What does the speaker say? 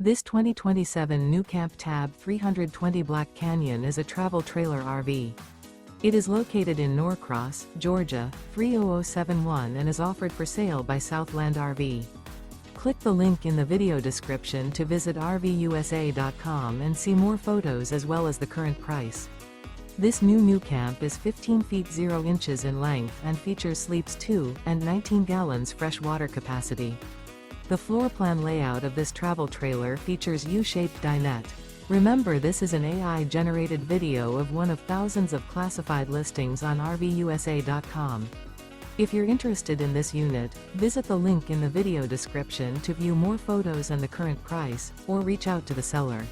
This 2027 NuCamp TAB 320 Black Canyon is a travel trailer RV. It is located in Norcross, Georgia, 30071 and is offered for sale by Southland RV. Click the link in the video description to visit RVUSA.com and see more photos as well as the current price. This new NuCamp is 15 feet 0 inches in length and features sleeps 2 and 19 gallons fresh water capacity. The floor plan layout of this travel trailer features U-Shaped Dinette. Remember, this is an AI-generated video of one of thousands of classified listings on RVUSA.com. If you're interested in this unit, visit the link in the video description to view more photos and the current price, or reach out to the seller.